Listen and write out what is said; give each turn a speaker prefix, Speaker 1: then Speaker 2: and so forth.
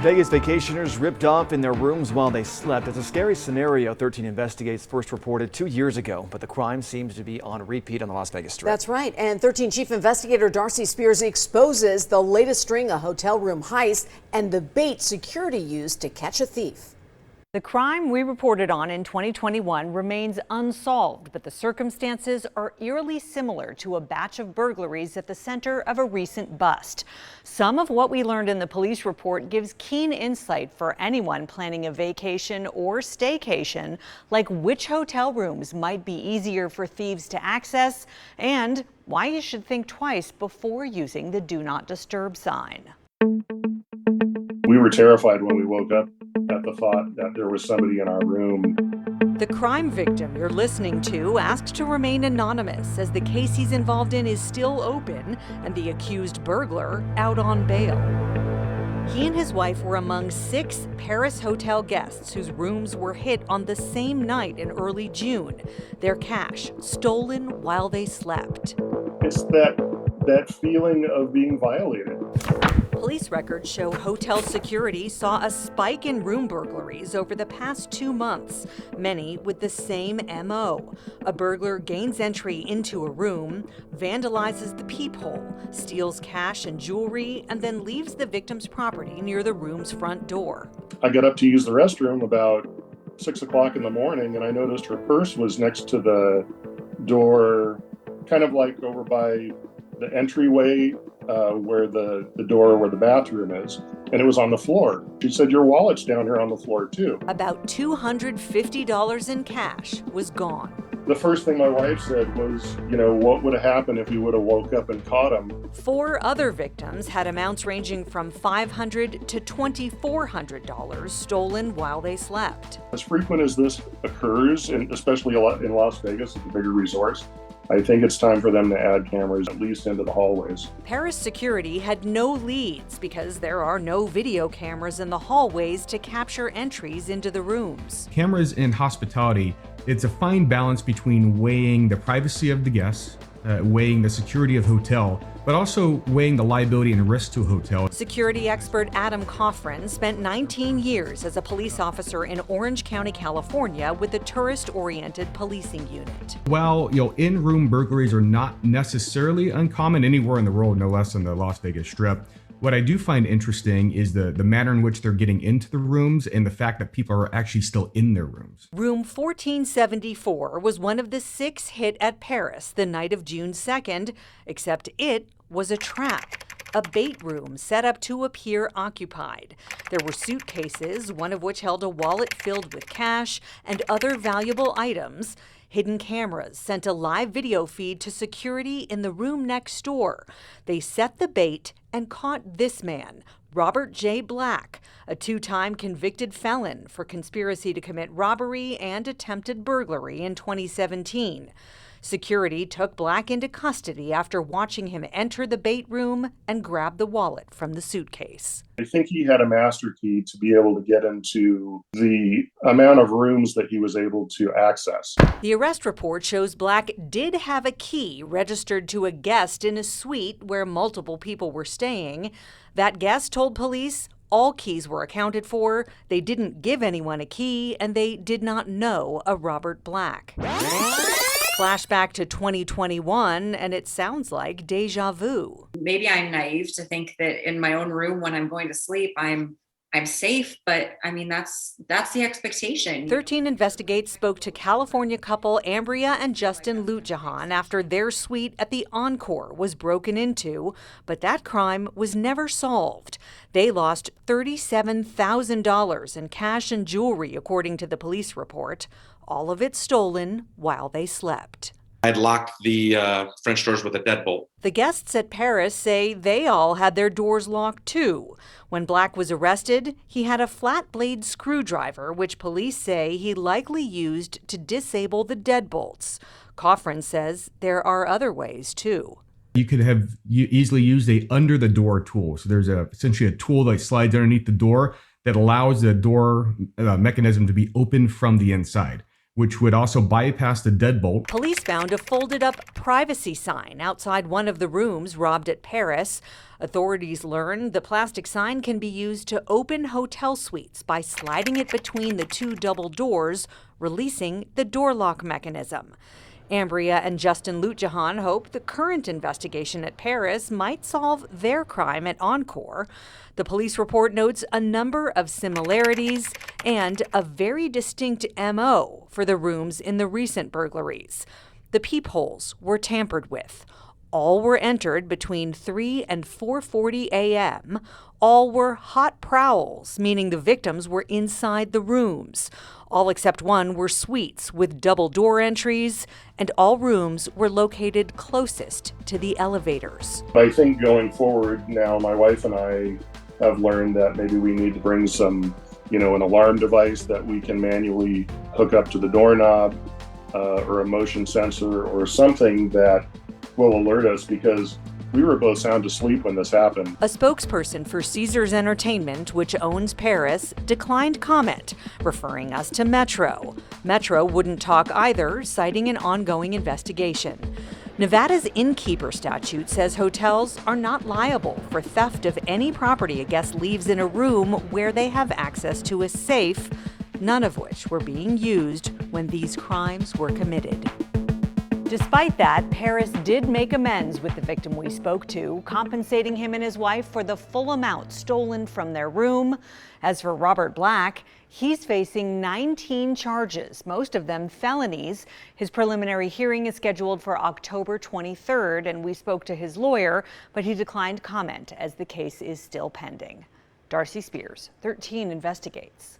Speaker 1: Vegas vacationers ripped off in their rooms while they slept. It's a scary scenario 13 Investigates first reported 2 years ago, but the crime seems to be on repeat on the Las Vegas Strip.
Speaker 2: That's right. And 13 Chief Investigator Darcy Spears exposes the latest string of hotel room heists and the bait security used to catch a thief.
Speaker 3: The crime we reported on in 2021 remains unsolved, but the circumstances are eerily similar to a batch of burglaries at the center of a recent bust. Some of what we learned in the police report gives keen insight for anyone planning a vacation or staycation, like which hotel rooms might be easier for thieves to access and why you should think twice before using the Do Not Disturb sign.
Speaker 4: We were terrified when we woke up at the thought that there was somebody in our room.
Speaker 3: The crime victim you're listening to asked to remain anonymous as the case he's involved in is still open and the accused burglar out on bail. He and his wife were among 6 Paris hotel guests whose rooms were hit on the same night in early June. Their cash stolen while they slept.
Speaker 4: It's that feeling of being violated.
Speaker 3: Police records show hotel security saw a spike in room burglaries over the past 2 months, many with the same MO. A burglar gains entry into a room, vandalizes the peephole, steals cash and jewelry, and then leaves the victim's property near the room's front door.
Speaker 4: I got up to use the restroom about 6 o'clock in the morning, and I noticed her purse was next to the door, kind of like over by the entryway where the door where the bathroom is, and it was on the floor. She said, "Your wallet's down here on the floor too."
Speaker 3: About $250 in cash was gone.
Speaker 4: The first thing my wife said was, what would have happened if you would have woke up and caught him?
Speaker 3: 4 other victims had amounts ranging from $500 to $2,400 stolen while they slept.
Speaker 4: As frequent as this occurs, and especially in Las Vegas, it's a bigger resort, I think it's time for them to add cameras at least into the hallways.
Speaker 3: Paris security had no leads because there are no video cameras in the hallways to capture entries into the rooms.
Speaker 5: Cameras in hospitality, it's a fine balance between weighing the privacy of the guests, weighing the security of hotel, but also weighing the liability and risk to a hotel.
Speaker 3: Security expert Adam Coffrin spent 19 years as a police officer in Orange County, California with the tourist-oriented policing unit.
Speaker 5: While, in-room burglaries are not necessarily uncommon anywhere in the world, no less than the Las Vegas Strip, what I do find interesting is the manner in which they're getting into the rooms and the fact that people are actually still in their rooms.
Speaker 3: Room 1474 was one of the 6 hit at Paris the night of June 2nd, except it was a trap, a bait room set up to appear occupied. There were suitcases, one of which held a wallet filled with cash and other valuable items. Hidden cameras sent a live video feed to security in the room next door. They set the bait and caught this man, Robert J. Black, a 2-time convicted felon for conspiracy to commit robbery and attempted burglary in 2017. Security took Black into custody after watching him enter the bait room and grab the wallet from the suitcase.
Speaker 4: I think he had a master key to be able to get into the amount of rooms that he was able to access.
Speaker 3: The arrest report shows Black did have a key registered to a guest in a suite where multiple people were staying. That guest told police all keys were accounted for, they didn't give anyone a key, and they did not know a Robert Black. Flashback to 2021, and it sounds like deja vu.
Speaker 6: Maybe I'm naive to think that in my own room when I'm going to sleep, I'm safe, but I mean, that's the expectation.
Speaker 3: 13 Investigates spoke to California couple Ambria and Justin Lutjahan after their suite at the Encore was broken into, but that crime was never solved. They lost $37,000 in cash and jewelry, according to the police report. All of it stolen while they slept.
Speaker 7: I'd locked the French doors with a deadbolt.
Speaker 3: The guests at Paris say they all had their doors locked too. When Black was arrested, he had a flat blade screwdriver, which police say he likely used to disable the deadbolts. Coffrin says there are other ways too.
Speaker 5: You could have easily used a under the door tool. So there's essentially a tool that slides underneath the door that allows the door mechanism to be opened from the inside. which would also bypass the deadbolt.
Speaker 3: Police found a folded up privacy sign outside one of the rooms robbed at Paris. Authorities learned the plastic sign can be used to open hotel suites by sliding it between the two double doors, releasing the door lock mechanism. Ambria and Justin Lutjahan hope the current investigation at Paris might solve their crime at Encore. The police report notes a number of similarities and a very distinct MO for the rooms in the recent burglaries. The peepholes were tampered with. All were entered between 3 and 4:40 a.m. All were hot prowls, meaning the victims were inside the rooms. All except one were suites with double door entries, and all rooms were located closest to the elevators.
Speaker 4: I think going forward now, my wife and I have learned that maybe we need to bring some, an alarm device that we can manually hook up to the doorknob, or a motion sensor or something that will alert us, because we were both sound asleep when this happened.
Speaker 3: A spokesperson for Caesars Entertainment, which owns Paris, declined comment, referring us to Metro. Metro wouldn't talk either, citing an ongoing investigation. Nevada's innkeeper statute says hotels are not liable for theft of any property a guest leaves in a room where they have access to a safe, none of which were being used when these crimes were committed. Despite that, Paris did make amends with the victim we spoke to, compensating him and his wife for the full amount stolen from their room. As for Robert Black, he's facing 19 charges, most of them felonies. His preliminary hearing is scheduled for October 23rd, and we spoke to his lawyer, but he declined comment as the case is still pending. Darcy Spears, 13 Investigates.